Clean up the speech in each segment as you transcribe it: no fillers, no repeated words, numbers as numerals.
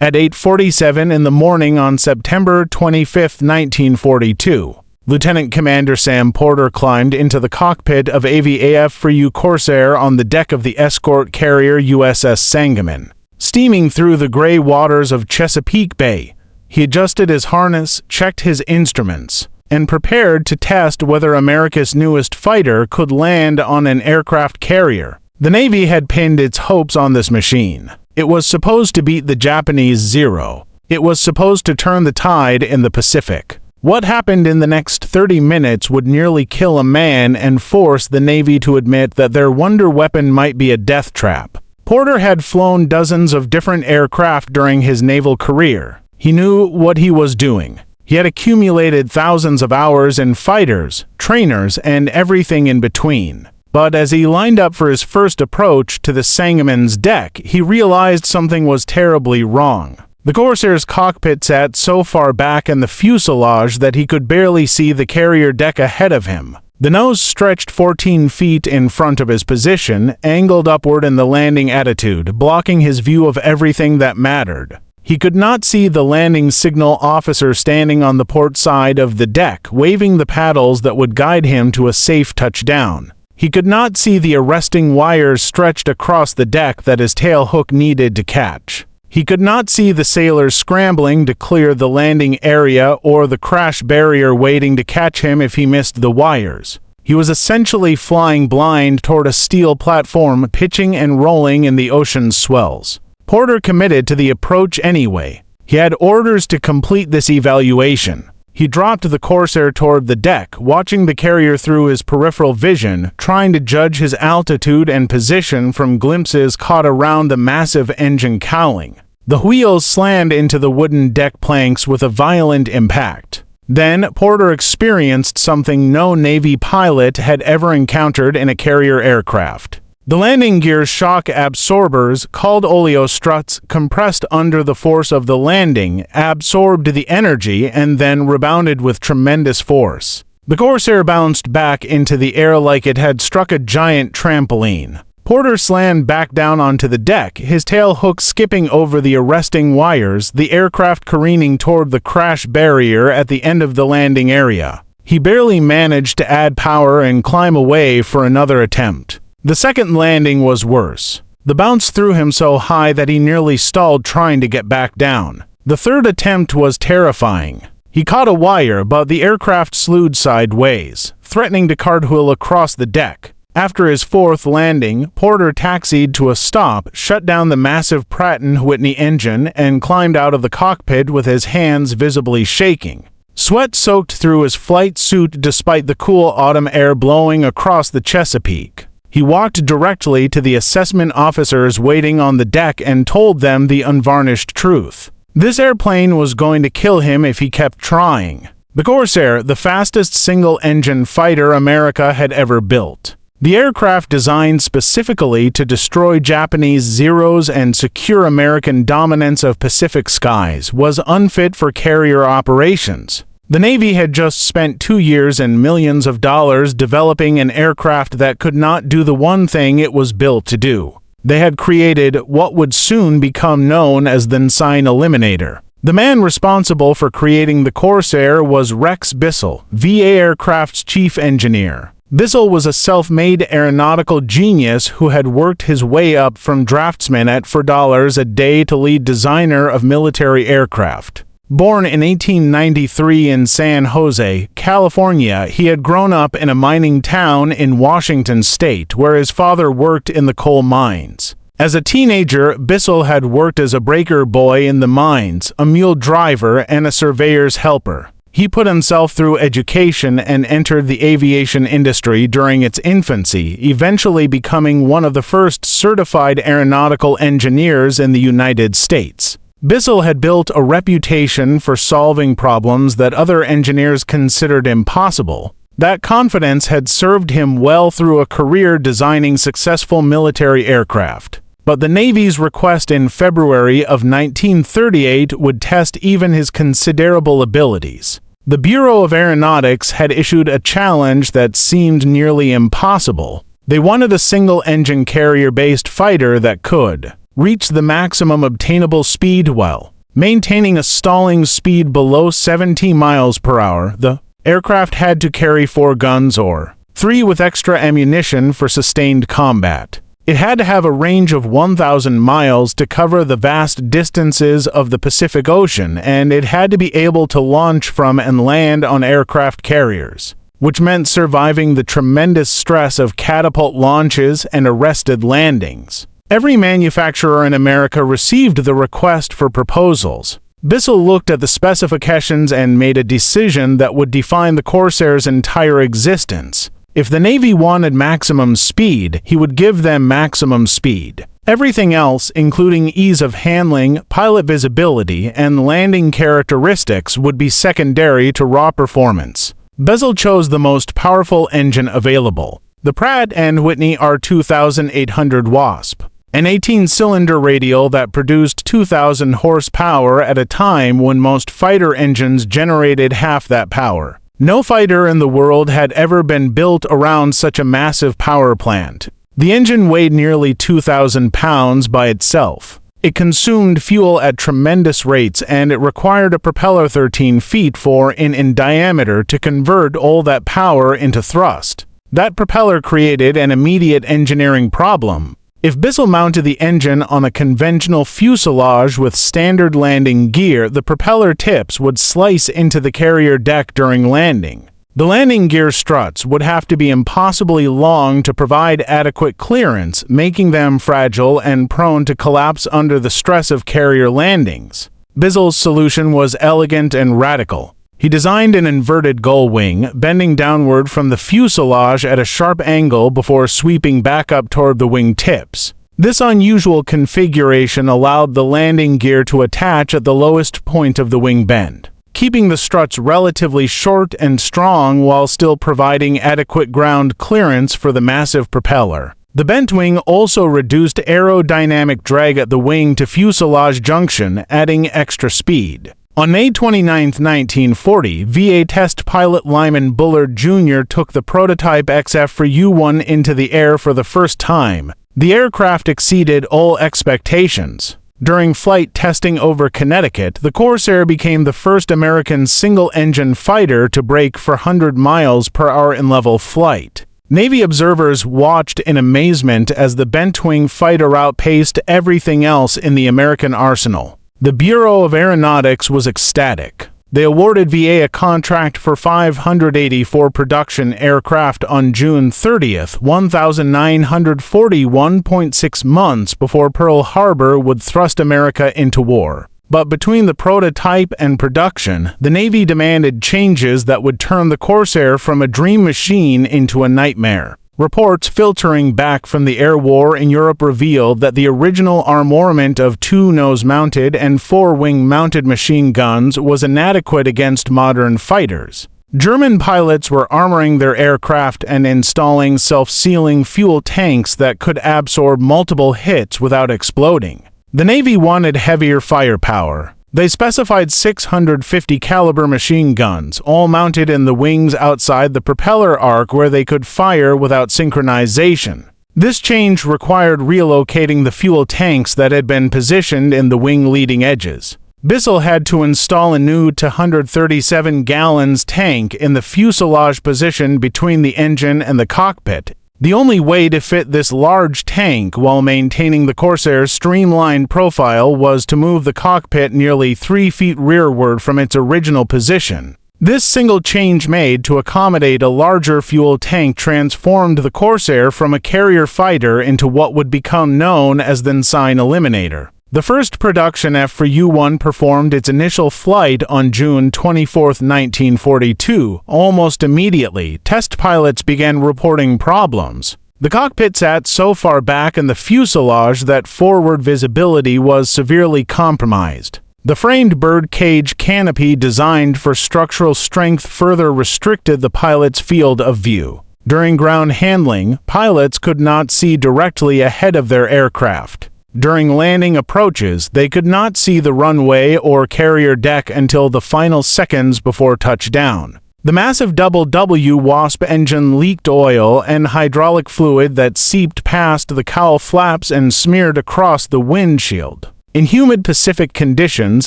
At 8:47 in the morning on September 25, 1942, Lieutenant Commander Sam Porter climbed into the cockpit of F4U Corsair on the deck of the escort carrier USS Sangamon. Steaming through the gray waters of Chesapeake Bay, he adjusted his harness, checked his instruments, and prepared to test whether America's newest fighter could land on an aircraft carrier. The Navy had pinned its hopes on this machine. It was supposed to beat the Japanese Zero. It was supposed to turn the tide in the Pacific. What happened in the next 30 minutes would nearly kill a man and force the Navy to admit that their wonder weapon might be a death trap. Porter had flown dozens of different aircraft during his naval career. He knew what he was doing. He had accumulated thousands of hours in fighters, trainers, and everything in between. But as he lined up for his first approach to the Sangamon's deck, he realized something was terribly wrong. The Corsair's cockpit sat so far back in the fuselage that he could barely see the carrier deck ahead of him. The nose stretched 14 feet in front of his position, angled upward in the landing attitude, blocking his view of everything that mattered. He could not see the landing signal officer standing on the port side of the deck, waving the paddles that would guide him to a safe touchdown. He could not see the arresting wires stretched across the deck that his tail hook needed to catch. He could not see the sailors scrambling to clear the landing area or the crash barrier waiting to catch him if he missed the wires. He was essentially flying blind toward a steel platform pitching and rolling in the ocean's swells. Porter committed to the approach anyway. He had orders to complete this evaluation. He dropped the Corsair toward the deck, watching the carrier through his peripheral vision, trying to judge his altitude and position from glimpses caught around the massive engine cowling. The wheels slammed into the wooden deck planks with a violent impact. Then, Porter experienced something no Navy pilot had ever encountered in a carrier aircraft. The landing gear's shock absorbers, called oleo struts, compressed under the force of the landing, absorbed the energy, and then rebounded with tremendous force. The Corsair bounced back into the air like it had struck a giant trampoline. Porter slammed back down onto the deck, his tail hook skipping over the arresting wires, the aircraft careening toward the crash barrier at the end of the landing area. He barely managed to add power and climb away for another attempt. The second landing was worse. The bounce threw him so high that he nearly stalled trying to get back down. The third attempt was terrifying. He caught a wire, but the aircraft slewed sideways, threatening to cartwheel across the deck. After his fourth landing, Porter taxied to a stop, shut down the massive Pratt & Whitney engine, and climbed out of the cockpit with his hands visibly shaking. Sweat soaked through his flight suit despite the cool autumn air blowing across the Chesapeake. He walked directly to the assessment officers waiting on the deck and told them the unvarnished truth. This airplane was going to kill him if he kept trying. The Corsair, the fastest single-engine fighter America had ever built. The aircraft designed specifically to destroy Japanese Zeros and secure American dominance of Pacific skies, was unfit for carrier operations. The Navy had just spent 2 years and millions of dollars developing an aircraft that could not do the one thing it was built to do. They had created what would soon become known as the Ensign Eliminator. The man responsible for creating the Corsair was Rex Beisel, VA Aircraft's chief engineer. Beisel was a self-made aeronautical genius who had worked his way up from draftsman at $4 a day to lead designer of military aircraft. Born in 1893 in San Jose, California, he had grown up in a mining town in Washington state where his father worked in the coal mines. As a teenager, Beisel had worked as a breaker boy in the mines, a mule driver, and a surveyor's helper. He put himself through education and entered the aviation industry during its infancy, eventually becoming one of the first certified aeronautical engineers in the United States. Beisel had built a reputation for solving problems that other engineers considered impossible. That confidence had served him well through a career designing successful military aircraft. But the Navy's request in February of 1938 would test even his considerable abilities. The Bureau of Aeronautics had issued a challenge that seemed nearly impossible. They wanted a single-engine carrier-based fighter that could reached the maximum obtainable speed while maintaining a stalling speed below 70 miles per hour. The aircraft had to carry 4 guns or 3 with extra ammunition for sustained combat. It had to have a range of 1,000 miles to cover the vast distances of the Pacific Ocean, and it had to be able to launch from and land on aircraft carriers, which meant surviving the tremendous stress of catapult launches and arrested landings. Every manufacturer in America received the request for proposals. Beisel looked at the specifications and made a decision that would define the Corsair's entire existence. If the Navy wanted maximum speed, he would give them maximum speed. Everything else, including ease of handling, pilot visibility, and landing characteristics, would be secondary to raw performance. Beisel chose the most powerful engine available, the Pratt and Whitney R2800 Wasp, an 18-cylinder radial that produced 2,000 horsepower at a time when most fighter engines generated half that power. No fighter in the world had ever been built around such a massive power plant. The engine weighed nearly 2,000 pounds by itself. It consumed fuel at tremendous rates, and it required a propeller 13 feet 4 in diameter to convert all that power into thrust. That propeller created an immediate engineering problem. If Beisel mounted the engine on a conventional fuselage with standard landing gear, the propeller tips would slice into the carrier deck during landing. The landing gear struts would have to be impossibly long to provide adequate clearance, making them fragile and prone to collapse under the stress of carrier landings. Beisel's solution was elegant and radical. He designed an inverted gull wing, bending downward from the fuselage at a sharp angle before sweeping back up toward the wing tips. This unusual configuration allowed the landing gear to attach at the lowest point of the wing bend, keeping the struts relatively short and strong while still providing adequate ground clearance for the massive propeller. The bent wing also reduced aerodynamic drag at the wing to fuselage junction, adding extra speed. On May 29, 1940, VA test pilot Lyman Bullard Jr. took the prototype F4U into the air for the first time. The aircraft exceeded all expectations. During flight testing over Connecticut, the Corsair became the first American single-engine fighter to break 400 miles per hour in level flight. Navy observers watched in amazement as the bent-wing fighter outpaced everything else in the American arsenal. The Bureau of Aeronautics was ecstatic. They awarded VA a contract for 584 production aircraft on June 30, 1941.6 months before Pearl Harbor would thrust America into war. But between the prototype and production, the Navy demanded changes that would turn the Corsair from a dream machine into a nightmare. Reports filtering back from the air war in Europe revealed that the original armament of 2 nose-mounted and 4 wing-mounted machine guns was inadequate against modern fighters. German pilots were armoring their aircraft and installing self-sealing fuel tanks that could absorb multiple hits without exploding. The Navy wanted heavier firepower. They specified 650 caliber machine guns, all mounted in the wings outside the propeller arc where they could fire without synchronization. This change required relocating the fuel tanks that had been positioned in the wing leading edges. Beisel had to install a new 237 gallons tank in the fuselage position between the engine and the cockpit. The only way to fit this large tank while maintaining the Corsair's streamlined profile was to move the cockpit nearly 3 feet rearward from its original position. This single change made to accommodate a larger fuel tank transformed the Corsair from a carrier fighter into what would become known as the Ensign Eliminator. The first production F4U performed its initial flight on June 24, 1942. Almost immediately, test pilots began reporting problems. The cockpit sat so far back in the fuselage that forward visibility was severely compromised. The framed bird cage canopy designed for structural strength further restricted the pilot's field of view. During ground handling, pilots could not see directly ahead of their aircraft. During landing approaches, they could not see the runway or carrier deck until the final seconds before touchdown. The massive double W Wasp engine leaked oil and hydraulic fluid that seeped past the cowl flaps and smeared across the windshield. In humid Pacific conditions,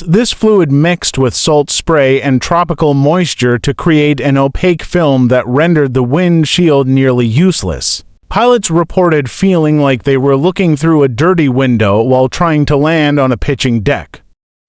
this fluid mixed with salt spray and tropical moisture to create an opaque film that rendered the windshield nearly useless. Pilots reported feeling like they were looking through a dirty window while trying to land on a pitching deck.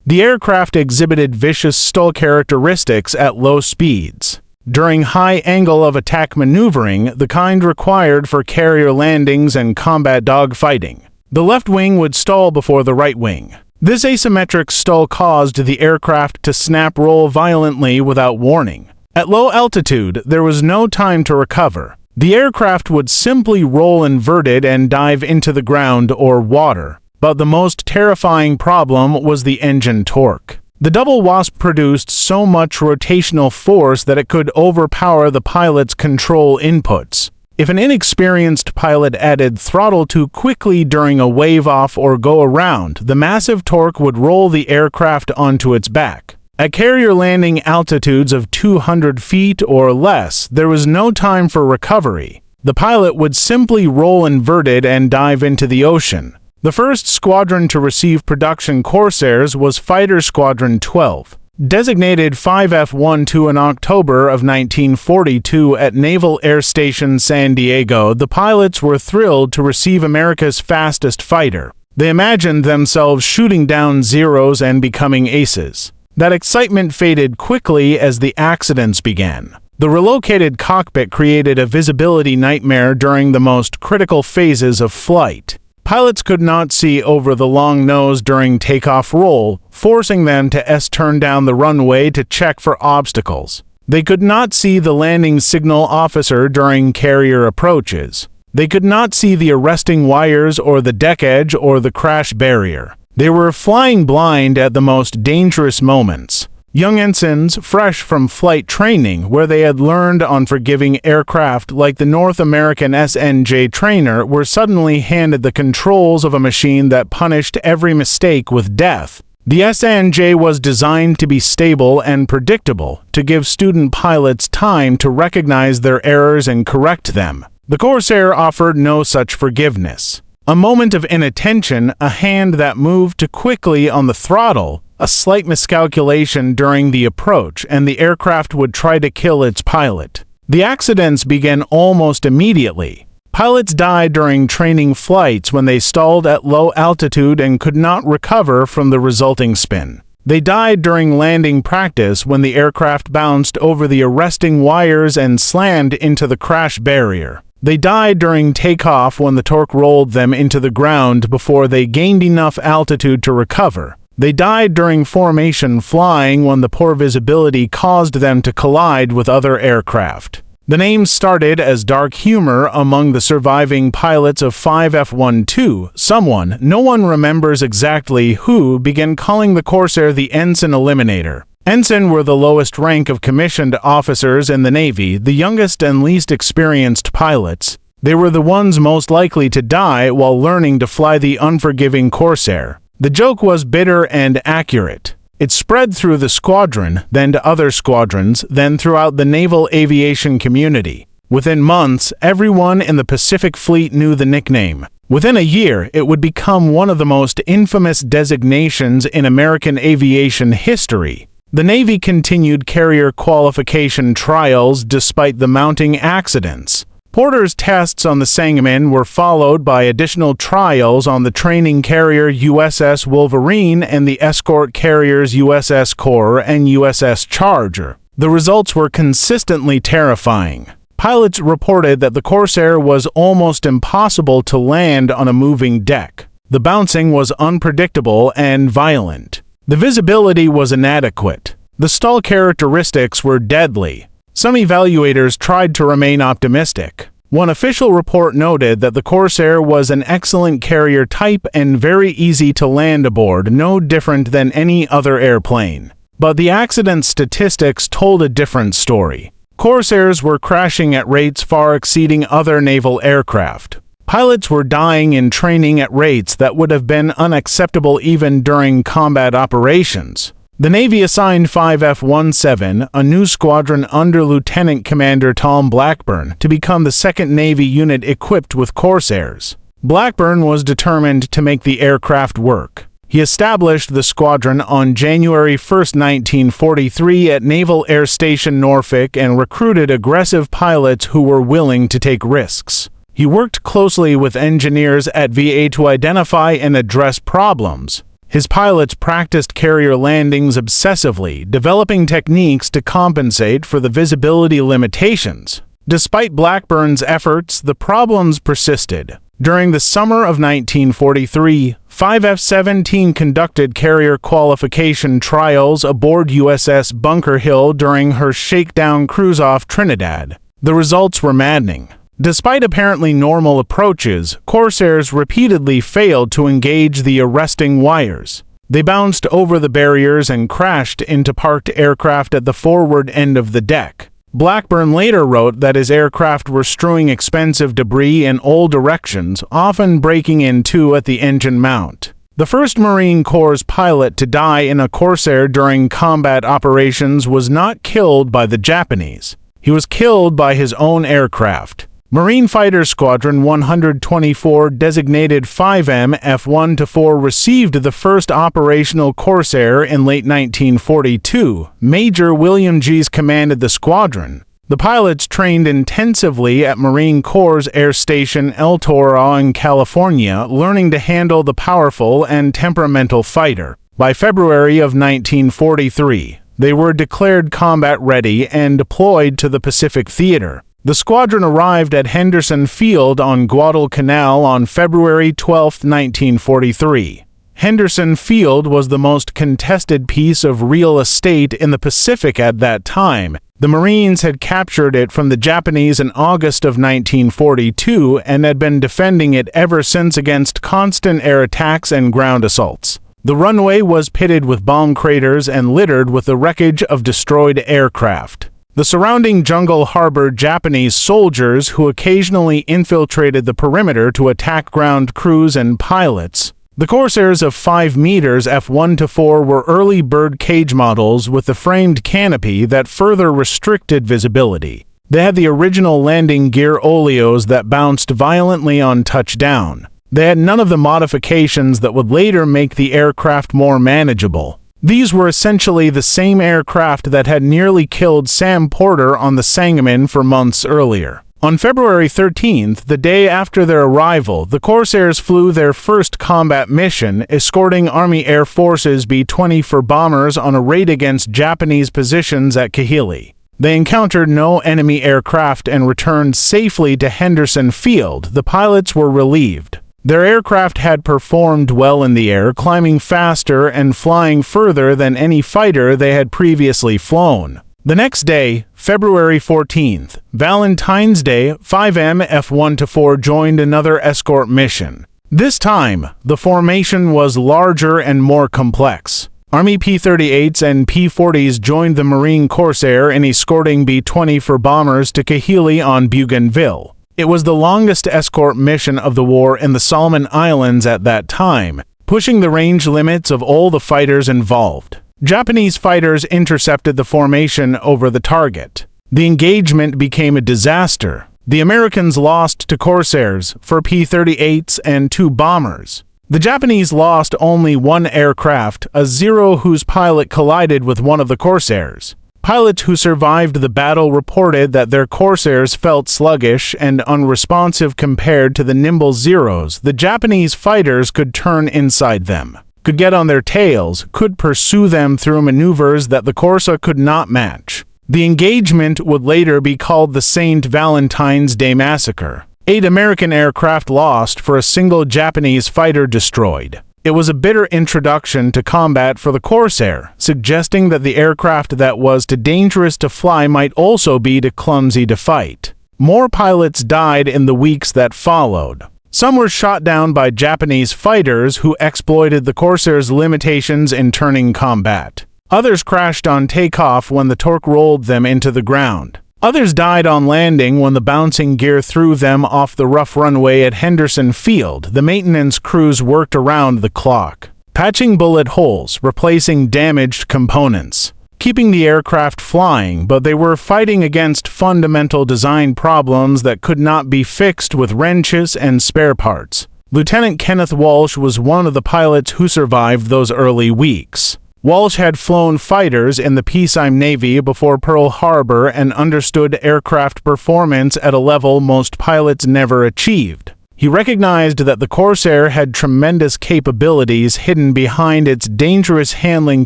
The aircraft exhibited vicious stall characteristics at low speeds. During high angle of attack maneuvering, the kind required for carrier landings and combat dogfighting, the left wing would stall before the right wing. This asymmetric stall caused the aircraft to snap roll violently without warning. At low altitude, there was no time to recover. The aircraft would simply roll inverted and dive into the ground or water. But the most terrifying problem was the engine torque. The double Wasp produced so much rotational force that it could overpower the pilot's control inputs. If an inexperienced pilot added throttle too quickly during a wave-off or go-around, the massive torque would roll the aircraft onto its back. At carrier landing altitudes of 200 feet or less, there was no time for recovery. The pilot would simply roll inverted and dive into the ocean. The first squadron to receive production Corsairs was Fighter Squadron 12. Designated 5F12 in October of 1942 at Naval Air Station San Diego, the pilots were thrilled to receive America's fastest fighter. They imagined themselves shooting down Zeros and becoming aces. That excitement faded quickly as the accidents began. The relocated cockpit created a visibility nightmare during the most critical phases of flight. Pilots could not see over the long nose during takeoff roll, forcing them to S-turn down the runway to check for obstacles. They could not see the landing signal officer during carrier approaches. They could not see the arresting wires or the deck edge or the crash barrier. They were flying blind at the most dangerous moments. Young ensigns, fresh from flight training, where they had learned on forgiving aircraft like the North American SNJ trainer, were suddenly handed the controls of a machine that punished every mistake with death. The SNJ was designed to be stable and predictable, to give student pilots time to recognize their errors and correct them. The Corsair offered no such forgiveness. A moment of inattention, a hand that moved too quickly on the throttle, a slight miscalculation during the approach, and the aircraft would try to kill its pilot. The accidents began almost immediately. Pilots died during training flights when they stalled at low altitude and could not recover from the resulting spin. They died during landing practice when the aircraft bounced over the arresting wires and slammed into the crash barrier. They died during takeoff when the torque rolled them into the ground before they gained enough altitude to recover. They died during formation flying when the poor visibility caused them to collide with other aircraft. The name started as dark humor among the surviving pilots of 5F12. Someone, no one remembers exactly who, began calling the Corsair the Ensign Eliminator. Ensign were the lowest rank of commissioned officers in the Navy, the youngest and least experienced pilots. They were the ones most likely to die while learning to fly the unforgiving Corsair. The joke was bitter and accurate. It spread through the squadron, then to other squadrons, then throughout the naval aviation community. Within months, everyone in the Pacific Fleet knew the nickname. Within a year, it would become one of the most infamous designations in American aviation history. The Navy continued carrier qualification trials despite the mounting accidents. Porter's tests on the Sangamon were followed by additional trials on the training carrier USS Wolverine and the escort carriers USS Core and USS Charger. The results were consistently terrifying. Pilots reported that the Corsair was almost impossible to land on a moving deck. The bouncing was unpredictable and violent. The visibility was inadequate. The stall characteristics were deadly. Some evaluators tried to remain optimistic. One official report noted that the Corsair was an excellent carrier type and very easy to land aboard, no different than any other airplane. But the accident statistics told a different story. Corsairs were crashing at rates far exceeding other naval aircraft. Pilots were dying in training at rates that would have been unacceptable even during combat operations. The Navy assigned 5 F-17, a new squadron under Lieutenant Commander Tom Blackburn, to become the second Navy unit equipped with Corsairs. Blackburn was determined to make the aircraft work. He established the squadron on January 1, 1943 at Naval Air Station Norfolk and recruited aggressive pilots who were willing to take risks. He worked closely with engineers at VA to identify and address problems. His pilots practiced carrier landings obsessively, developing techniques to compensate for the visibility limitations. Despite Blackburn's efforts, the problems persisted. During the summer of 1943, 5 F-17 conducted carrier qualification trials aboard USS Bunker Hill during her shakedown cruise off Trinidad. The results were maddening. Despite apparently normal approaches, Corsairs repeatedly failed to engage the arresting wires. They bounced over the barriers and crashed into parked aircraft at the forward end of the deck. Blackburn later wrote that his aircraft were strewing expensive debris in all directions, often breaking in two at the engine mount. The first Marine Corps pilot to die in a Corsair during combat operations was not killed by the Japanese. He was killed by his own aircraft. Marine Fighter Squadron 124, designated 5M F-1-4, received the first operational Corsair in late 1942. Major William Gies commanded the squadron. The pilots trained intensively at Marine Corps Air Station El Toro in California, learning to handle the powerful and temperamental fighter. By February of 1943, they were declared combat ready and deployed to the Pacific Theater. The squadron arrived at Henderson Field on Guadalcanal on February 12, 1943. Henderson Field was the most contested piece of real estate in the Pacific at that time. The Marines had captured it from the Japanese in August of 1942 and had been defending it ever since against constant air attacks and ground assaults. The runway was pitted with bomb craters and littered with the wreckage of destroyed aircraft. The surrounding jungle harbored Japanese soldiers who occasionally infiltrated the perimeter to attack ground crews and pilots. The Corsairs of 5 meters F-1-4 were early bird cage models with a framed canopy that further restricted visibility. They had the original landing gear oleos that bounced violently on touchdown. They had none of the modifications that would later make the aircraft more manageable. These were essentially the same aircraft that had nearly killed Sam Porter on the Sangamon for months earlier. On February 13th, the day after their arrival, the Corsairs flew their first combat mission, escorting Army Air Forces B-24 bombers on a raid against Japanese positions at Kahili. They encountered no enemy aircraft and returned safely to Henderson Field. The pilots were relieved. Their aircraft had performed well in the air, climbing faster and flying further than any fighter they had previously flown. The next day, February 14th, Valentine's Day, 5M F-1-4 joined another escort mission. This time, the formation was larger and more complex. Army P-38s and P-40s joined the Marine Corsair in escorting B-24 bombers to Kahili on Bougainville. It was the longest escort mission of the war in the Solomon Islands at that time, pushing the range limits of all the fighters involved. Japanese fighters intercepted the formation over the target. The engagement became a disaster. The Americans lost to Corsairs, 4 P-38s and 2 bombers. The Japanese lost only 1 aircraft, a Zero whose pilot collided with one of the Corsairs. Pilots who survived the battle reported that their Corsairs felt sluggish and unresponsive compared to the nimble Zeros. The Japanese fighters could turn inside them, could get on their tails, could pursue them through maneuvers that the Corsa could not match. The engagement would later be called the St. Valentine's Day Massacre. 8 American aircraft lost for a single Japanese fighter destroyed. It was a bitter introduction to combat for the Corsair, suggesting that the aircraft that was too dangerous to fly might also be too clumsy to fight. More pilots died in the weeks that followed. Some were shot down by Japanese fighters who exploited the Corsair's limitations in turning combat. Others crashed on takeoff when the torque rolled them into the ground. Others died on landing when the bouncing gear threw them off the rough runway at Henderson Field. The maintenance crews worked around the clock. patching bullet holes, replacing damaged components, keeping the aircraft flying, but they were fighting against fundamental design problems that could not be fixed with wrenches and spare parts. Lieutenant Kenneth Walsh was one of the pilots who survived those early weeks. Walsh had flown fighters in the peacetime Navy before Pearl Harbor and understood aircraft performance at a level most pilots never achieved. He recognized that the Corsair had tremendous capabilities hidden behind its dangerous handling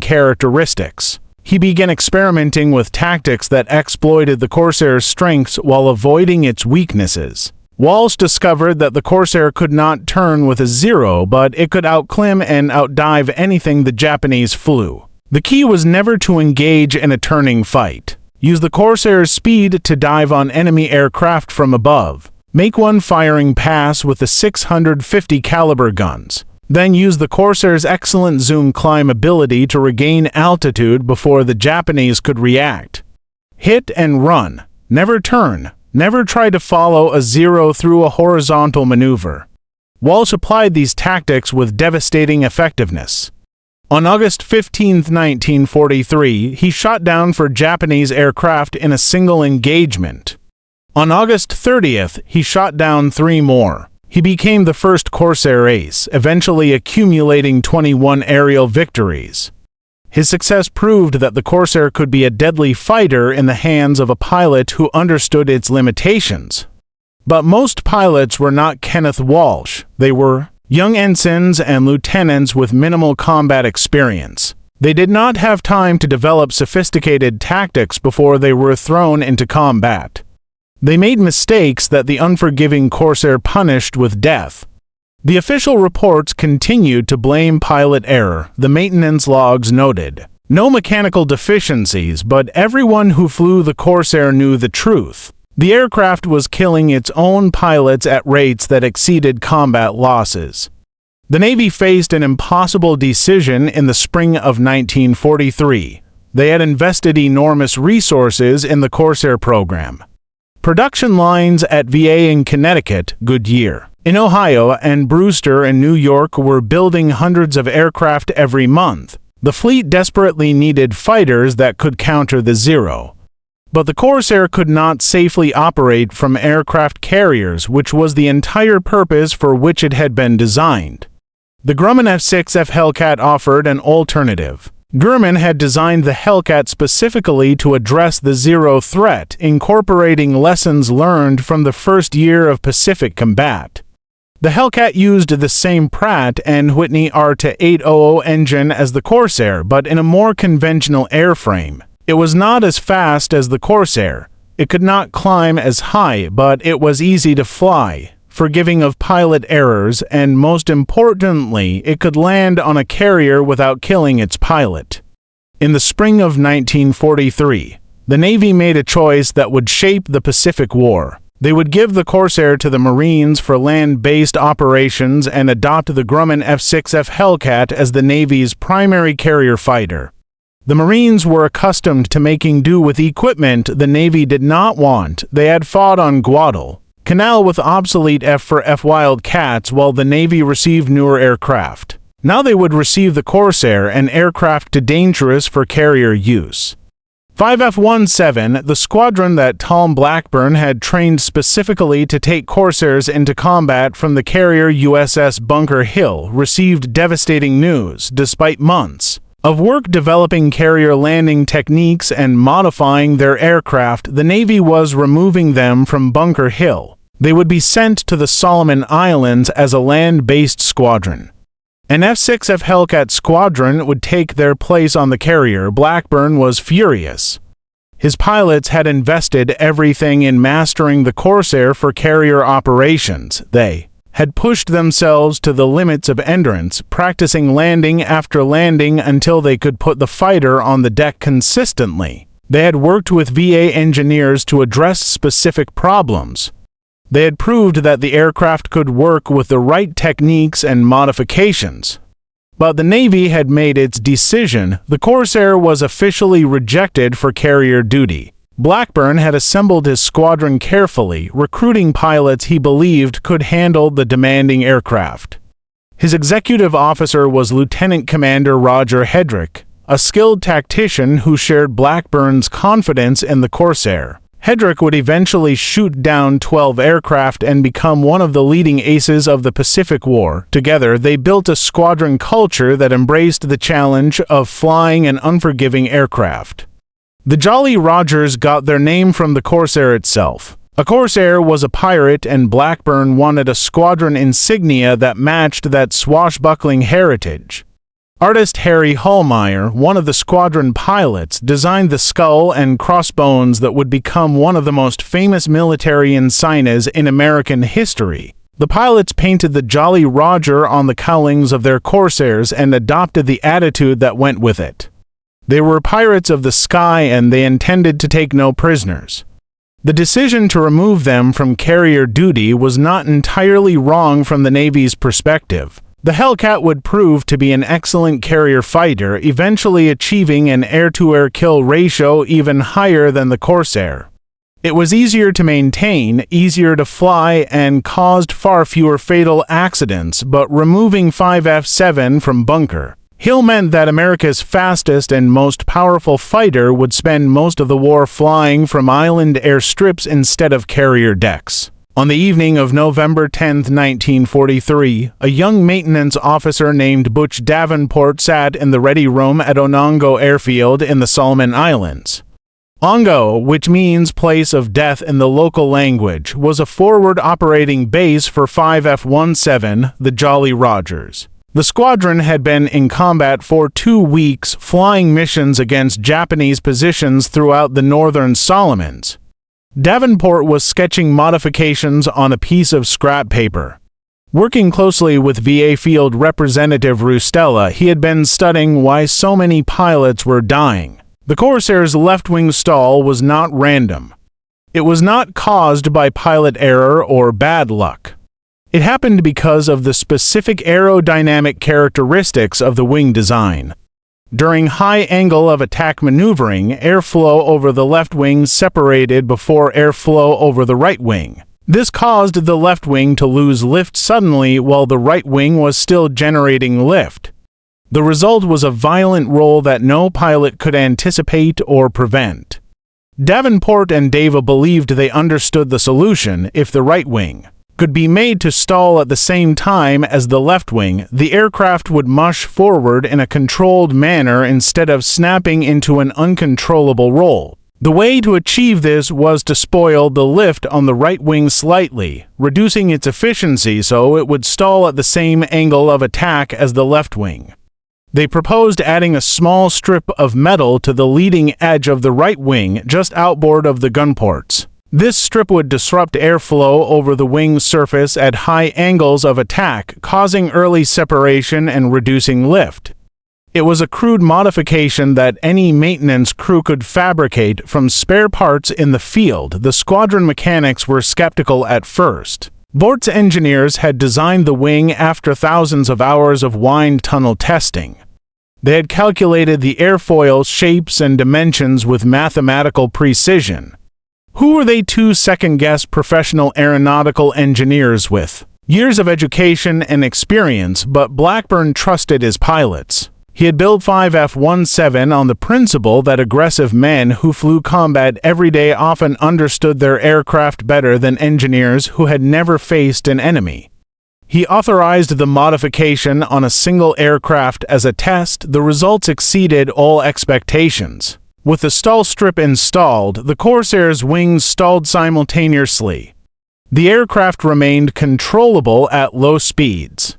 characteristics. He began experimenting with tactics that exploited the Corsair's strengths while avoiding its weaknesses. Walsh discovered that the Corsair could not turn with a zero, but it could outclimb and outdive anything the Japanese flew. The key was never to engage in a turning fight. Use the Corsair's speed to dive on enemy aircraft from above. Make one firing pass with the 650 caliber guns. Then use the Corsair's excellent zoom climb ability to regain altitude before the Japanese could react. Hit and run. Never turn. Never try to follow a zero through a horizontal maneuver. Walsh applied these tactics with devastating effectiveness. On August 15, 1943, he shot down 4 Japanese aircraft in a single engagement. On August 30th, he shot down 3 more. He became the first Corsair ace, eventually accumulating 21 aerial victories. His success proved that the Corsair could be a deadly fighter in the hands of a pilot who understood its limitations. But most pilots were not Kenneth Walsh. They were young ensigns and lieutenants with minimal combat experience. They did not have time to develop sophisticated tactics before they were thrown into combat. They made mistakes that the unforgiving Corsair punished with death. The official reports continued to blame pilot error. The maintenance logs noted no mechanical deficiencies, but everyone who flew the Corsair knew the truth. The aircraft was killing its own pilots at rates that exceeded combat losses. The Navy faced an impossible decision in the spring of 1943. They had invested enormous resources in the Corsair program. Production lines at VA in Connecticut, Goodyear in Ohio, and Brewster in New York were building hundreds of aircraft every month. The fleet desperately needed fighters that could counter the zero. But the Corsair could not safely operate from aircraft carriers, which was the entire purpose for which it had been designed. The Grumman F6F Hellcat offered an alternative. Grumman had designed the Hellcat specifically to address the zero threat, incorporating lessons learned from the first year of Pacific combat. The Hellcat used the same Pratt and Whitney R-800 engine as the Corsair, but in a more conventional airframe. It was not as fast as the Corsair. It could not climb as high, but it was easy to fly, forgiving of pilot errors, and most importantly, it could land on a carrier without killing its pilot. In the spring of 1943, the Navy made a choice that would shape the Pacific War. They would give the Corsair to the Marines for land-based operations and adopt the Grumman F6F Hellcat as the Navy's primary carrier fighter. The Marines were accustomed to making do with equipment the Navy did not want. They had fought on Guadalcanal with obsolete F4F Wildcats while the Navy received newer aircraft. Now they would receive the Corsair, an aircraft too dangerous for carrier use. 5F-17, the squadron that Tom Blackburn had trained specifically to take Corsairs into combat from the carrier USS Bunker Hill, received devastating news. Despite months of work developing carrier landing techniques and modifying their aircraft, the Navy was removing them from Bunker Hill. They would be sent to the Solomon Islands as a land-based squadron. An F6F Hellcat squadron would take their place on the carrier. Blackburn was furious. His pilots had invested everything in mastering the Corsair for carrier operations. They had pushed themselves to the limits of endurance, practicing landing after landing until they could put the fighter on the deck consistently. They had worked with VA engineers to address specific problems. They had proved that the aircraft could work with the right techniques and modifications. But the Navy had made its decision. The Corsair was officially rejected for carrier duty. Blackburn had assembled his squadron carefully, recruiting pilots he believed could handle the demanding aircraft. His executive officer was Lieutenant Commander Roger Hedrick, a skilled tactician who shared Blackburn's confidence in the Corsair. Hedrick would eventually shoot down 12 aircraft and become one of the leading aces of the Pacific War. Together, they built a squadron culture that embraced the challenge of flying an unforgiving aircraft. The Jolly Rogers got their name from the Corsair itself. A Corsair was a pirate, and Blackburn wanted a squadron insignia that matched that swashbuckling heritage. Artist Harry Hallmeyer, one of the squadron pilots, designed the skull and crossbones that would become one of the most famous military insignias in American history. The pilots painted the Jolly Roger on the cowlings of their Corsairs and adopted the attitude that went with it. They were pirates of the sky, and they intended to take no prisoners. The decision to remove them from carrier duty was not entirely wrong from the Navy's perspective. The Hellcat would prove to be an excellent carrier fighter, eventually achieving an air-to-air kill ratio even higher than the Corsair. It was easier to maintain, easier to fly, and caused far fewer fatal accidents, but removing 5F7 from bunker Hill meant that America's fastest and most powerful fighter would spend most of the war flying from island airstrips instead of carrier decks. On the evening of November 10, 1943, a young maintenance officer named Butch Davenport sat in the ready room at Onongo Airfield in the Solomon Islands. Ongo, which means place of death in the local language, was a forward operating base for 5F-17, the Jolly Rogers. The squadron had been in combat for 2 weeks, flying missions against Japanese positions throughout the northern Solomons. Davenport was sketching modifications on a piece of scrap paper. Working closely with VA Field Representative Rustella, he had been studying why so many pilots were dying. The Corsair's left-wing stall was not random. It was not caused by pilot error or bad luck. It happened because of the specific aerodynamic characteristics of the wing design. During high angle of attack maneuvering, airflow over the left wing separated before airflow over the right wing. This caused the left wing to lose lift suddenly while the right wing was still generating lift. The result was a violent roll that no pilot could anticipate or prevent. Davenport and Dava believed they understood the solution. If the right wing could be made to stall at the same time as the left wing, the aircraft would mush forward in a controlled manner instead of snapping into an uncontrollable roll. The way to achieve this was to spoil the lift on the right wing slightly, reducing its efficiency so it would stall at the same angle of attack as the left wing. They proposed adding a small strip of metal to the leading edge of the right wing just outboard of the gun ports. This strip would disrupt airflow over the wing's surface at high angles of attack, causing early separation and reducing lift. It was a crude modification that any maintenance crew could fabricate from spare parts in the field. The squadron mechanics were skeptical at first. Vought's engineers had designed the wing after thousands of hours of wind tunnel testing. They had calculated the airfoil shapes and dimensions with mathematical precision. Who were they to second-guess professional aeronautical engineers with years of education and experience? But Blackburn trusted his pilots. He had built 5F-17 on the principle that aggressive men who flew combat every day often understood their aircraft better than engineers who had never faced an enemy. He authorized the modification on a single aircraft as a test. The results exceeded all expectations. With the stall strip installed, the Corsair's wings stalled simultaneously. The aircraft remained controllable at low speeds.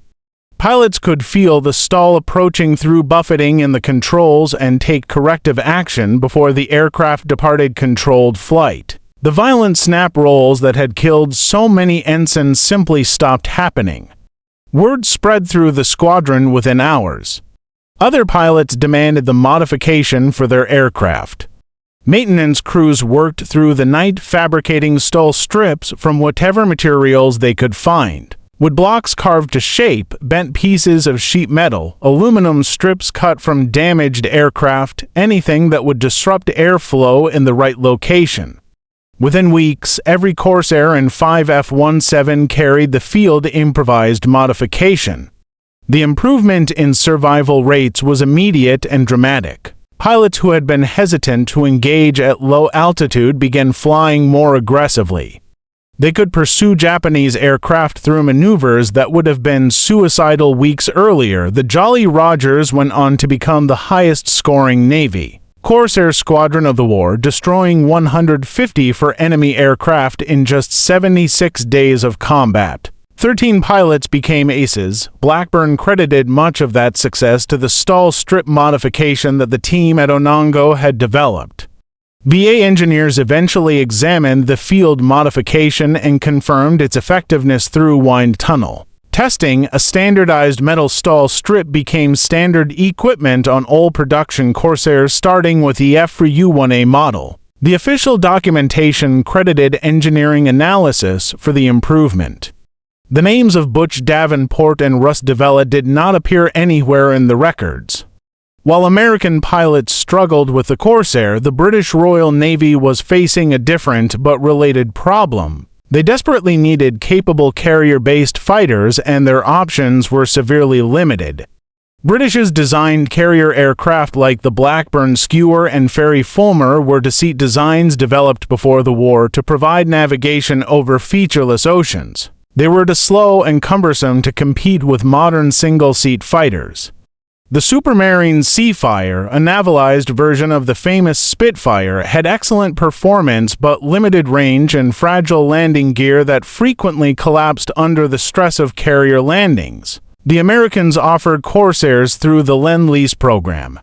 Pilots could feel the stall approaching through buffeting in the controls and take corrective action before the aircraft departed controlled flight. The violent snap rolls that had killed so many ensigns simply stopped happening. Word spread through the squadron within hours. Other pilots demanded the modification for their aircraft. Maintenance crews worked through the night fabricating stall strips from whatever materials they could find. Wood blocks carved to shape, bent pieces of sheet metal, aluminum strips cut from damaged aircraft, anything that would disrupt airflow in the right location. Within weeks, every Corsair and 5F-17 carried the field improvised modification. The improvement in survival rates was immediate and dramatic. Pilots who had been hesitant to engage at low altitude began flying more aggressively. They could pursue Japanese aircraft through maneuvers that would have been suicidal weeks earlier. The Jolly Rogers went on to become the highest-scoring Navy Corsair squadron of the war, destroying 150 enemy aircraft in just 76 days of combat. 13 pilots became aces. Blackburn credited much of that success to the stall strip modification that the team at Onongo had developed. VA engineers eventually examined the field modification and confirmed its effectiveness through wind tunnel testing. A standardized metal stall strip became standard equipment on all production Corsairs, starting with the F4U 1A model. The official documentation credited engineering analysis for the improvement. The names of Butch Davenport and Russ DeVella did not appear anywhere in the records. While American pilots struggled with the Corsair, the British Royal Navy was facing a different but related problem. They desperately needed capable carrier-based fighters, and their options were severely limited. British's designed carrier aircraft like the Blackburn Skewer and Ferry Fulmer were deceit designs developed before the war to provide navigation over featureless oceans. They were too slow and cumbersome to compete with modern single-seat fighters. The Supermarine Seafire, a navalized version of the famous Spitfire, had excellent performance but limited range and fragile landing gear that frequently collapsed under the stress of carrier landings. The Americans offered Corsairs through the Lend-Lease program.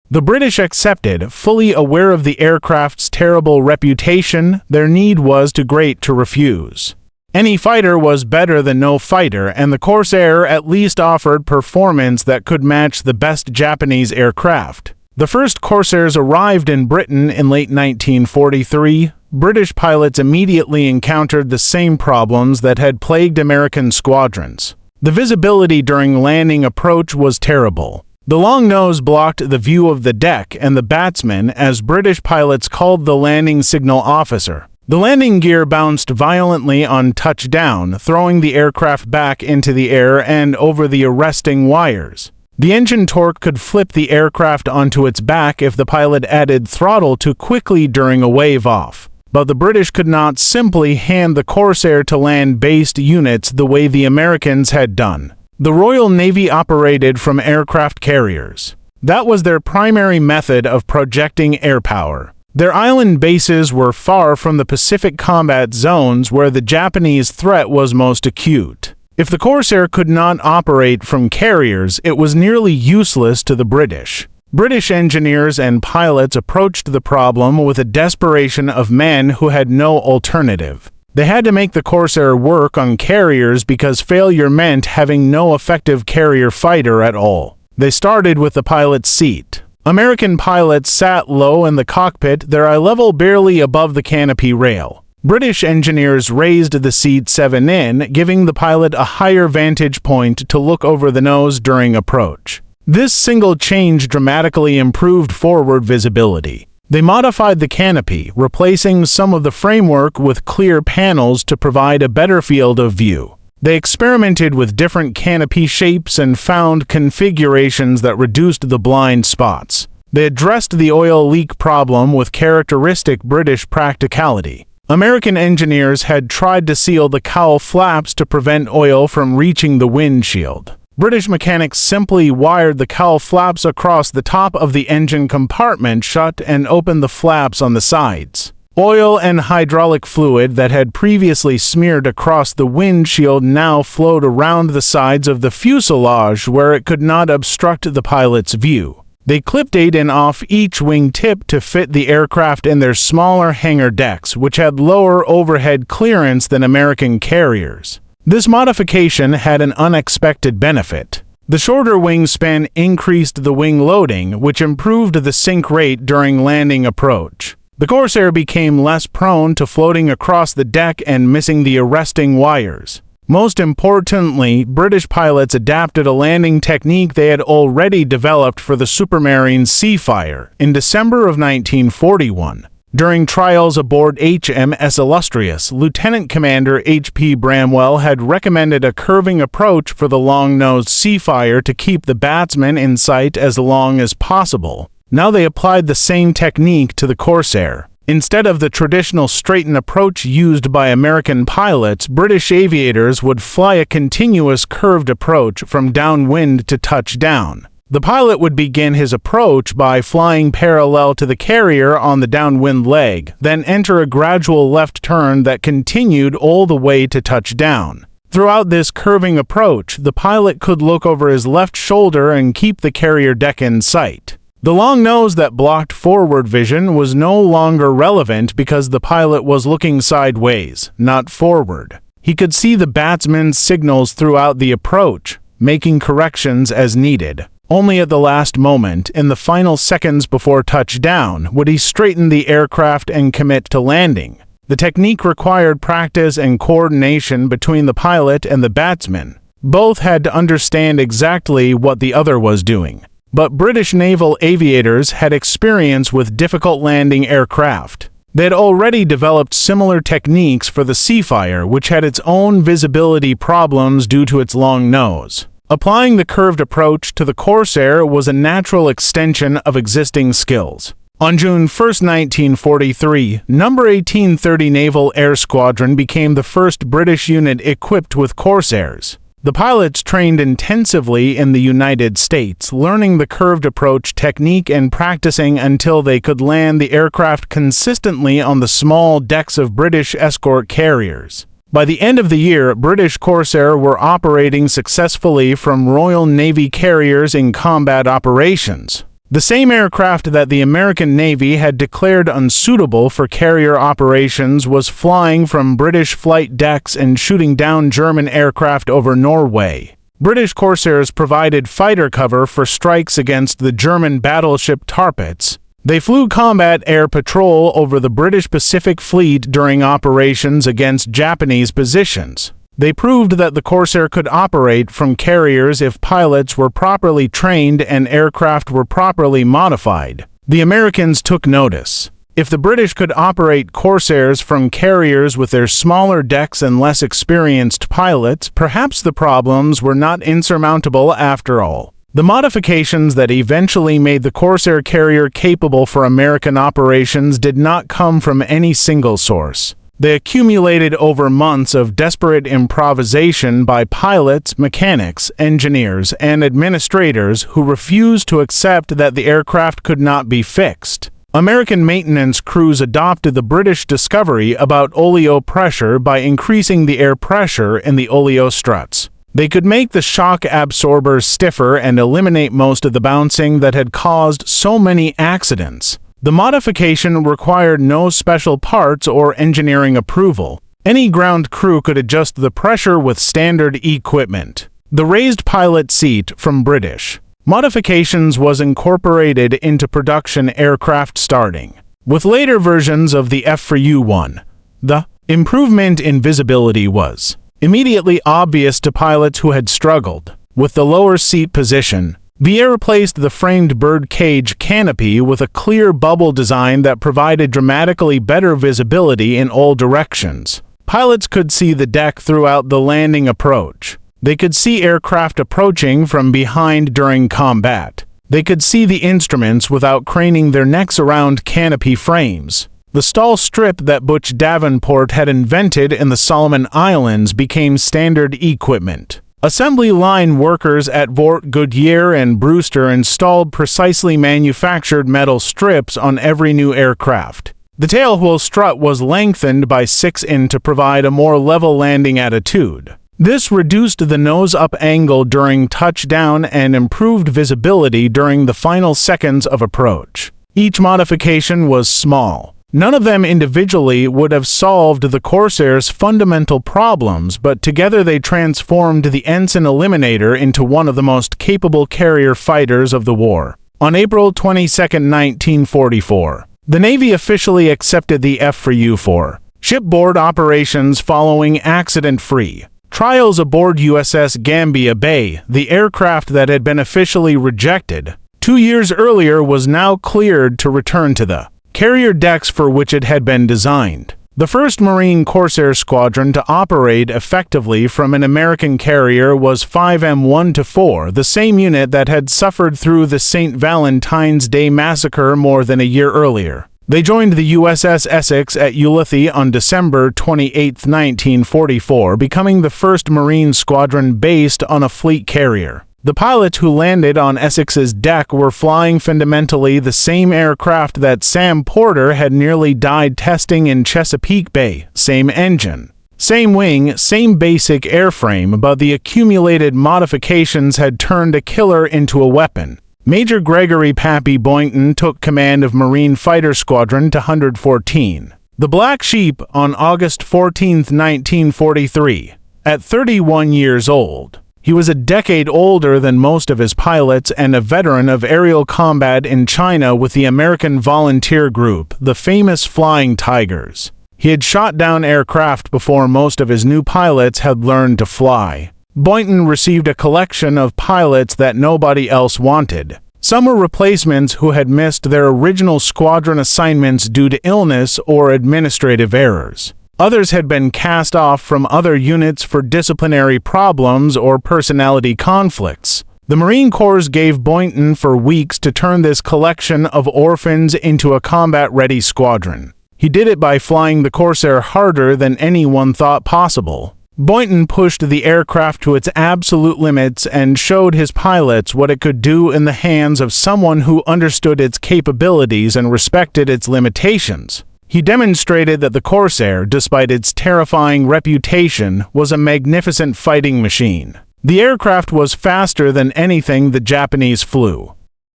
The British accepted, fully aware of the aircraft's terrible reputation. Their need was too great to refuse. Any fighter was better than no fighter, and the Corsair at least offered performance that could match the best Japanese aircraft. The first Corsairs arrived in Britain in late 1943. British pilots immediately encountered the same problems that had plagued American squadrons. The visibility during landing approach was terrible. The long nose blocked the view of the deck and the batsman, as British pilots called the landing signal officer. The landing gear bounced violently on touchdown, throwing the aircraft back into the air and over the arresting wires. The engine torque could flip the aircraft onto its back if the pilot added throttle too quickly during a wave-off. But the British could not simply hand the Corsair to land-based units the way the Americans had done. The Royal Navy operated from aircraft carriers. That was their primary method of projecting air power. Their island bases were far from the Pacific combat zones where the Japanese threat was most acute. If the Corsair could not operate from carriers, it was nearly useless to the British. British engineers and pilots approached the problem with a desperation of men who had no alternative. They had to make the Corsair work on carriers because failure meant having no effective carrier fighter at all. They started with the pilot's seat. American pilots sat low in the cockpit, their eye level barely above the canopy rail. British engineers raised the seat 7 in, giving the pilot a higher vantage point to look over the nose during approach. This single change dramatically improved forward visibility. They modified the canopy, replacing some of the framework with clear panels to provide a better field of view. They experimented with different canopy shapes and found configurations that reduced the blind spots. They addressed the oil leak problem with characteristic British practicality. American engineers had tried to seal the cowl flaps to prevent oil from reaching the windshield. British mechanics simply wired the cowl flaps across the top of the engine compartment shut and opened the flaps on the sides. Oil and hydraulic fluid that had previously smeared across the windshield now flowed around the sides of the fuselage where it could not obstruct the pilot's view. They clipped 8 in off each wing tip to fit the aircraft in their smaller hangar decks, which had lower overhead clearance than American carriers. This modification had an unexpected benefit. The shorter wingspan increased the wing loading, which improved the sink rate during landing approach. The Corsair became less prone to floating across the deck and missing the arresting wires. Most importantly, British pilots adapted a landing technique they had already developed for the Supermarine Seafire in December of 1941. During trials aboard HMS Illustrious, Lieutenant Commander H.P. Bramwell had recommended a curving approach for the long-nosed Seafire to keep the batsman in sight as long as possible. Now they applied the same technique to the Corsair. Instead of the traditional straightened approach used by American pilots, British aviators would fly a continuous curved approach from downwind to touchdown. The pilot would begin his approach by flying parallel to the carrier on the downwind leg, then enter a gradual left turn that continued all the way to touchdown. Throughout this curving approach, the pilot could look over his left shoulder and keep the carrier deck in sight. The long nose that blocked forward vision was no longer relevant because the pilot was looking sideways, not forward. He could see the batsman's signals throughout the approach, making corrections as needed. Only at the last moment, in the final seconds before touchdown, would he straighten the aircraft and commit to landing. The technique required practice and coordination between the pilot and the batsman. Both had to understand exactly what the other was doing. But British naval aviators had experience with difficult landing aircraft. They had already developed similar techniques for the Seafire, which had its own visibility problems due to its long nose. Applying the curved approach to the Corsair was a natural extension of existing skills. On June 1, 1943, No. 1830 Naval Air Squadron became the first British unit equipped with Corsairs. The pilots trained intensively in the United States, learning the curved approach technique and practicing until they could land the aircraft consistently on the small decks of British escort carriers. By the end of the year, British Corsair were operating successfully from Royal Navy carriers in combat operations. The same aircraft that the American Navy had declared unsuitable for carrier operations was flying from British flight decks and shooting down German aircraft over Norway. British Corsairs provided fighter cover for strikes against the German battleship Tirpitz. They flew combat air patrol over the British Pacific Fleet during operations against Japanese positions. They proved that the Corsair could operate from carriers if pilots were properly trained and aircraft were properly modified. The Americans took notice. If the British could operate Corsairs from carriers with their smaller decks and less experienced pilots, perhaps the problems were not insurmountable after all. The modifications that eventually made the Corsair carrier capable for American operations did not come from any single source. They accumulated over months of desperate improvisation by pilots, mechanics, engineers, and administrators who refused to accept that the aircraft could not be fixed. American maintenance crews adopted the British discovery about oleo pressure by increasing the air pressure in the oleo struts. They could make the shock absorbers stiffer and eliminate most of the bouncing that had caused so many accidents. The modification required no special parts or engineering approval. Any ground crew could adjust the pressure with standard equipment. The raised pilot seat from British modifications was incorporated into production aircraft starting with later versions of the F4U. The improvement in visibility was immediately obvious to pilots who had struggled with the lower seat position. VA replaced the framed bird cage canopy with a clear bubble design that provided dramatically better visibility in all directions. Pilots could see the deck throughout the landing approach. They could see aircraft approaching from behind during combat. They could see the instruments without craning their necks around canopy frames. The stall strip that Butch Davenport had invented in the Solomon Islands became standard equipment. Assembly line workers at Vought, Goodyear, and Brewster installed precisely manufactured metal strips on every new aircraft. The tailwheel strut was lengthened by 6 in to provide a more level landing attitude. This reduced the nose-up angle during touchdown and improved visibility during the final seconds of approach. Each modification was small. None of them individually would have solved the Corsair's fundamental problems, but together they transformed the Ensign Eliminator into one of the most capable carrier fighters of the war. On April 22, 1944, the Navy officially accepted the F4U for shipboard operations following accident-free trials aboard USS Gambia Bay. The aircraft that had been officially rejected 2 years earlier was now cleared to return to the carrier decks for which it had been designed. The first Marine Corsair squadron to operate effectively from an American carrier was 5M1-4, the same unit that had suffered through the St. Valentine's Day massacre more than a year earlier. They joined the USS Essex at Ulithi on December 28, 1944, becoming the first Marine squadron based on a fleet carrier. The pilots who landed on Essex's deck were flying fundamentally the same aircraft that Sam Porter had nearly died testing in Chesapeake Bay. Same engine, same wing, same basic airframe, but the accumulated modifications had turned a killer into a weapon. Major Gregory Pappy Boyington took command of Marine Fighter Squadron 214. The Black Sheep on August 14, 1943, at 31 years old. He was a decade older than most of his pilots and a veteran of aerial combat in China with the American volunteer group, the famous Flying Tigers. He had shot down aircraft before most of his new pilots had learned to fly. Boyington received a collection of pilots that nobody else wanted. Some were replacements who had missed their original squadron assignments due to illness or administrative errors. Others had been cast off from other units for disciplinary problems or personality conflicts. The Marine Corps gave Boyington for weeks to turn this collection of orphans into a combat-ready squadron. He did it by flying the Corsair harder than anyone thought possible. Boyington pushed the aircraft to its absolute limits and showed his pilots what it could do in the hands of someone who understood its capabilities and respected its limitations. He demonstrated that the Corsair, despite its terrifying reputation, was a magnificent fighting machine. The aircraft was faster than anything the Japanese flew.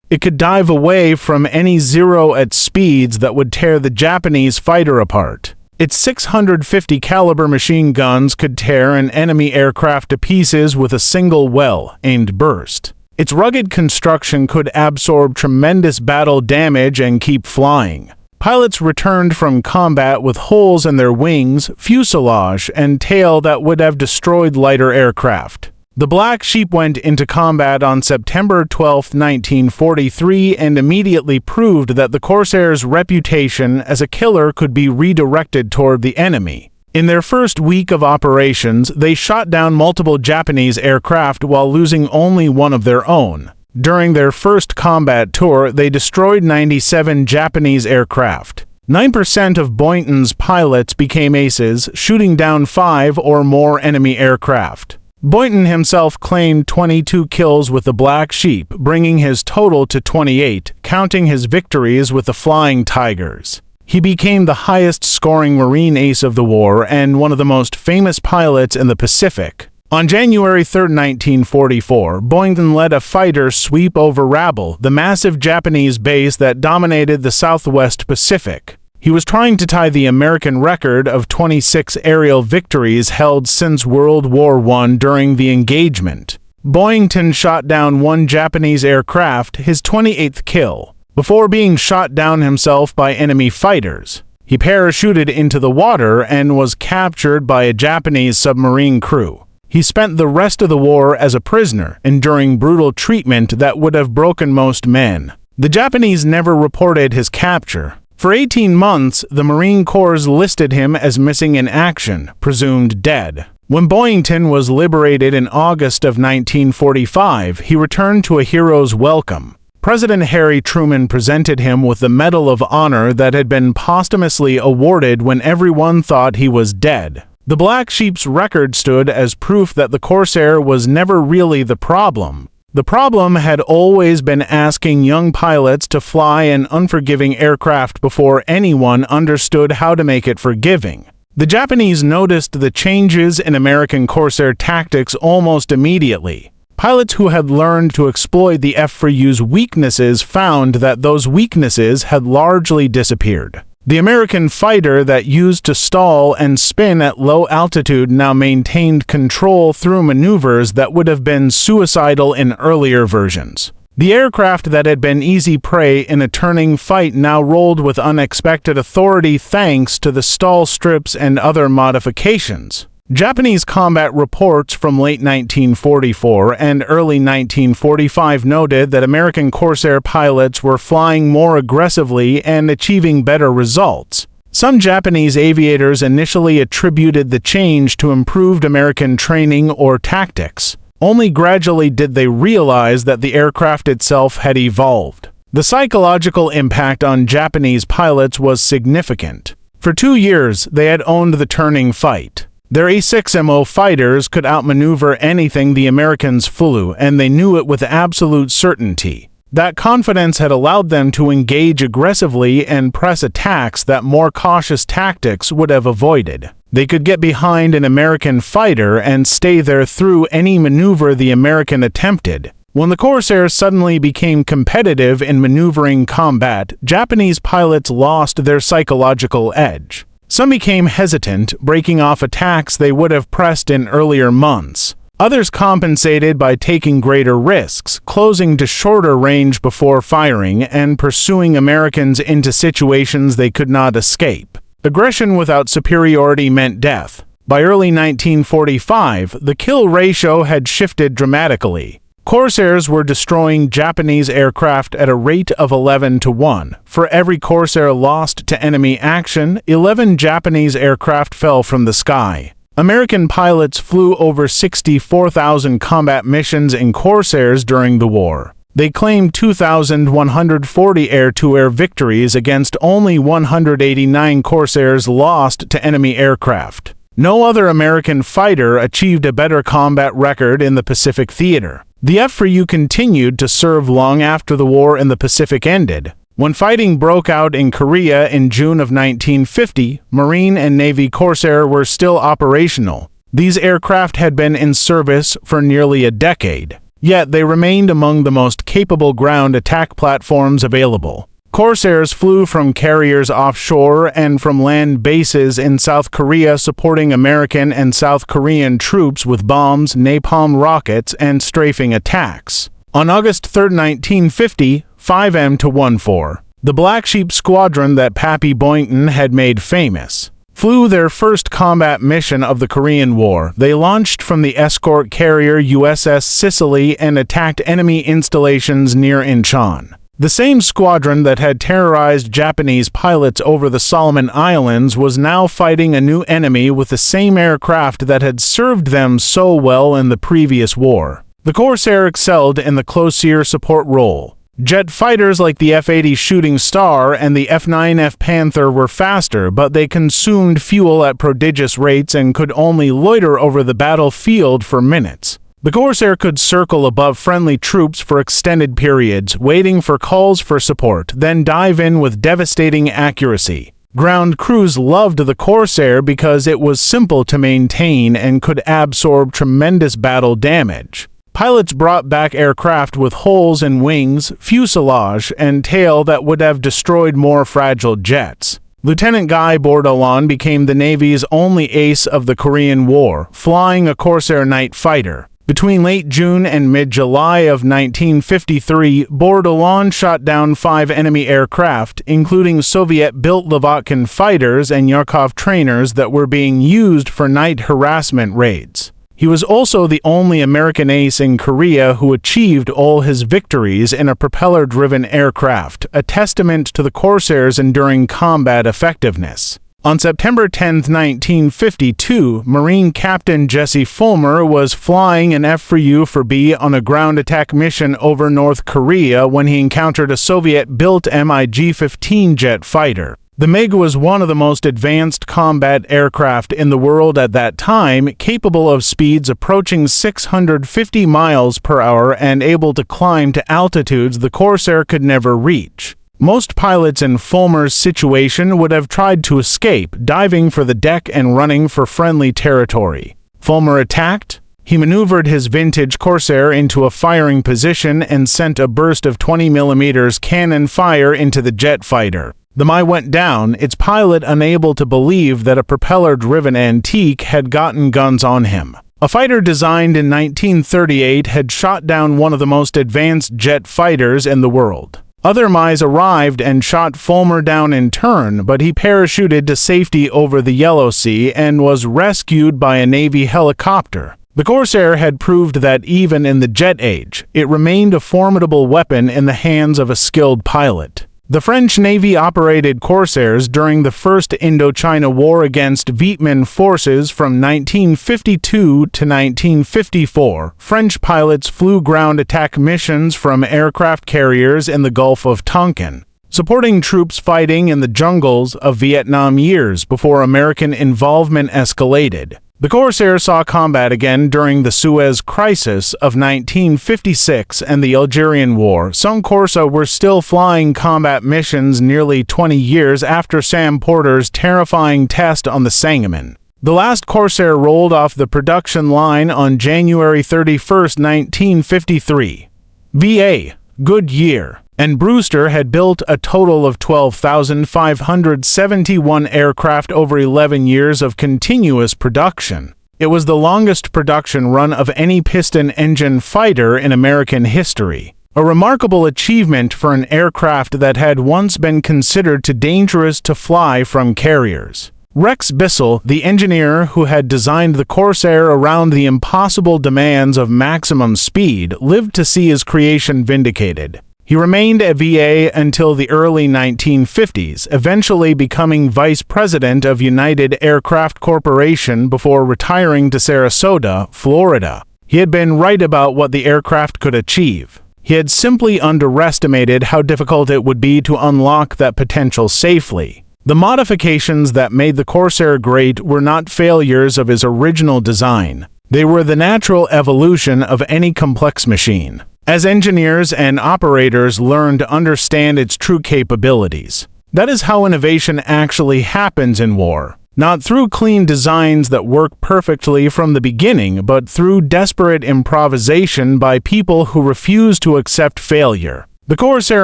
It could dive away from any Zero at speeds that would tear the Japanese fighter apart. Its 650 caliber machine guns could tear an enemy aircraft to pieces with a single well-aimed burst. Its rugged construction could absorb tremendous battle damage and keep flying. Pilots returned from combat with holes in their wings, fuselage, and tail that would have destroyed lighter aircraft. The Black Sheep went into combat on September 12, 1943, and immediately proved that the Corsair's reputation as a killer could be redirected toward the enemy. In their first week of operations, they shot down multiple Japanese aircraft while losing only one of their own. During their first combat tour, they destroyed 97 Japanese aircraft. 9% of Boyington's pilots became aces, shooting down 5 or more enemy aircraft. Boyington himself claimed 22 kills with the Black Sheep, bringing his total to 28, counting his victories with the Flying Tigers. He became the highest-scoring Marine ace of the war and one of the most famous pilots in the Pacific. On January 3, 1944, Boyington led a fighter sweep over Rabaul, the massive Japanese base that dominated the Southwest Pacific. He was trying to tie the American record of 26 aerial victories held since World War I during the engagement. Boyington shot down one Japanese aircraft, his 28th kill, before being shot down himself by enemy fighters. He parachuted into the water and was captured by a Japanese submarine crew. He spent the rest of the war as a prisoner, enduring brutal treatment that would have broken most men. The Japanese never reported his capture. For 18 months, the Marine Corps listed him as missing in action, presumed dead. When Boyington was liberated in August of 1945, he returned to a hero's welcome. President Harry Truman presented him with the Medal of Honor that had been posthumously awarded when everyone thought he was dead. The Black Sheep's record stood as proof that the Corsair was never really the problem. The problem had always been asking young pilots to fly an unforgiving aircraft before anyone understood how to make it forgiving. The Japanese noticed the changes in American Corsair tactics almost immediately. Pilots who had learned to exploit the F4U's weaknesses found that those weaknesses had largely disappeared. The American fighter that used to stall and spin at low altitude now maintained control through maneuvers that would have been suicidal in earlier versions. The aircraft that had been easy prey in a turning fight now rolled with unexpected authority thanks to the stall strips and other modifications. Japanese combat reports from late 1944 and early 1945 noted that American Corsair pilots were flying more aggressively and achieving better results. Some Japanese aviators initially attributed the change to improved American training or tactics. Only gradually did they realize that the aircraft itself had evolved. The psychological impact on Japanese pilots was significant. For 2 years, they had owned the turning fight. Their A6MO fighters could outmaneuver anything the Americans flew, and they knew it with absolute certainty. That confidence had allowed them to engage aggressively and press attacks that more cautious tactics would have avoided. They could get behind an American fighter and stay there through any maneuver the American attempted. When the Corsairs suddenly became competitive in maneuvering combat, Japanese pilots lost their psychological edge. Some became hesitant, breaking off attacks they would have pressed in earlier months. Others compensated by taking greater risks, closing to shorter range before firing, and pursuing Americans into situations they could not escape. Aggression without superiority meant death. By early 1945, the kill ratio had shifted dramatically. Corsairs were destroying Japanese aircraft at a rate of 11 to 1. For every Corsair lost to enemy action, 11 Japanese aircraft fell from the sky. American pilots flew over 64,000 combat missions in Corsairs during the war. They claimed 2,140 air-to-air victories against only 189 Corsairs lost to enemy aircraft. No other American fighter achieved a better combat record in the Pacific theater. The F4U continued to serve long after the war in the Pacific ended. When fighting broke out in Korea in June of 1950, Marine and Navy Corsair were still operational. These aircraft had been in service for nearly a decade, yet they remained among the most capable ground attack platforms available. Corsairs flew from carriers offshore and from land bases in South Korea, supporting American and South Korean troops with bombs, napalm rockets, and strafing attacks. On August 3, 1950, 5M-14, the Black Sheep Squadron that Pappy Boyington had made famous, flew their first combat mission of the Korean War. They launched from the escort carrier USS Sicily and attacked enemy installations near Incheon. The same squadron that had terrorized Japanese pilots over the Solomon Islands was now fighting a new enemy with the same aircraft that had served them so well in the previous war. The Corsair excelled in the close-air support role. Jet fighters like the F-80 Shooting Star and the F-9F Panther were faster, but they consumed fuel at prodigious rates and could only loiter over the battlefield for minutes. The Corsair could circle above friendly troops for extended periods, waiting for calls for support, then dive in with devastating accuracy. Ground crews loved the Corsair because it was simple to maintain and could absorb tremendous battle damage. Pilots brought back aircraft with holes in wings, fuselage, and tail that would have destroyed more fragile jets. Lieutenant Guy Bourdillon became the Navy's only ace of the Korean War, flying a Corsair night fighter. Between late June and mid-July of 1953, Bourdillon shot down 5 enemy aircraft, including Soviet-built Lavochkin fighters and Yarkov trainers that were being used for night harassment raids. He was also the only American ace in Korea who achieved all his victories in a propeller-driven aircraft, a testament to the Corsair's enduring combat effectiveness. On September 10, 1952, Marine Captain Jesse Fulmer was flying an F4U on a ground attack mission over North Korea when he encountered a Soviet-built MiG-15 jet fighter. The MiG was one of the most advanced combat aircraft in the world at that time, capable of speeds approaching 650 miles per hour and able to climb to altitudes the Corsair could never reach. Most pilots in Fulmer's situation would have tried to escape, diving for the deck and running for friendly territory. Fulmer attacked. He maneuvered his vintage Corsair into a firing position and sent a burst of 20mm cannon fire into the jet fighter. The MiG went down, its pilot unable to believe that a propeller-driven antique had gotten guns on him. A fighter designed in 1938 had shot down one of the most advanced jet fighters in the world. Other Mice arrived and shot Fulmer down in turn, but he parachuted to safety over the Yellow Sea and was rescued by a Navy helicopter. The Corsair had proved that even in the jet age, it remained a formidable weapon in the hands of a skilled pilot. The French Navy operated Corsairs during the First Indochina War against Vietnam forces from 1952 to 1954. French pilots flew ground attack missions from aircraft carriers in the Gulf of Tonkin, supporting troops fighting in the jungles of Vietnam years before American involvement escalated. The Corsair saw combat again during the Suez Crisis of 1956 and the Algerian War. Some Corsa were still flying combat missions nearly 20 years after Sam Porter's terrifying test on the Sangamon. The last Corsair rolled off the production line on January 31, 1953. V.A. Goodyear and Brewster had built a total of 12,571 aircraft over 11 years of continuous production. It was the longest production run of any piston engine fighter in American history, a remarkable achievement for an aircraft that had once been considered too dangerous to fly from carriers. Rex Beisel, the engineer who had designed the Corsair around the impossible demands of maximum speed, lived to see his creation vindicated. He remained at VA until the early 1950s, eventually becoming vice president of United Aircraft Corporation before retiring to Sarasota, Florida. He had been right about what the aircraft could achieve. He had simply underestimated how difficult it would be to unlock that potential safely. The modifications that made the Corsair great were not failures of his original design. They were the natural evolution of any complex machine, as engineers and operators learn to understand its true capabilities. That is how innovation actually happens in war, not through clean designs that work perfectly from the beginning, but through desperate improvisation by people who refuse to accept failure. The Corsair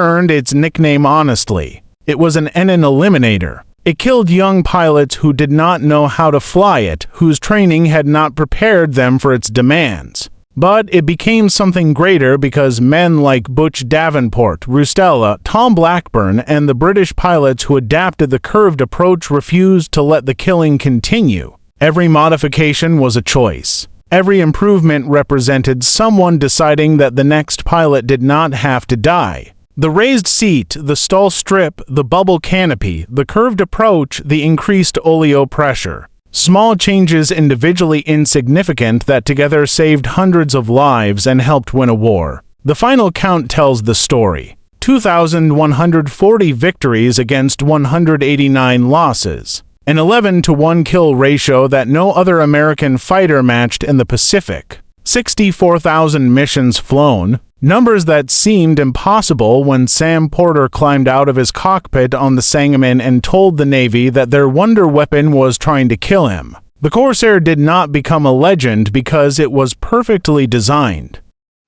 earned its nickname honestly. It was an Ensign Eliminator. It killed young pilots who did not know how to fly it, whose training had not prepared them for its demands. But it became something greater because men like Butch Davenport, Rustella, Tom Blackburn, and the British pilots who adapted the curved approach refused to let the killing continue. Every modification was a choice. Every improvement represented someone deciding that the next pilot did not have to die. The raised seat, the stall strip, the bubble canopy, the curved approach, the increased oleo pressure. Small changes individually insignificant that together saved hundreds of lives and helped win a war. The final count tells the story. 2,140 victories against 189 losses. An 11-to-1 kill ratio that no other American fighter matched in the Pacific. 64,000 missions flown. Numbers that seemed impossible when Sam Porter climbed out of his cockpit on the Sangamon and told the Navy that their wonder weapon was trying to kill him. The Corsair did not become a legend because it was perfectly designed.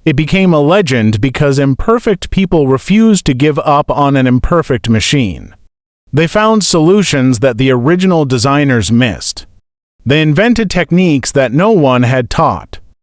It became a legend because imperfect people refused to give up on an imperfect machine. They found solutions that the original designers missed. They invented techniques that no one had taught.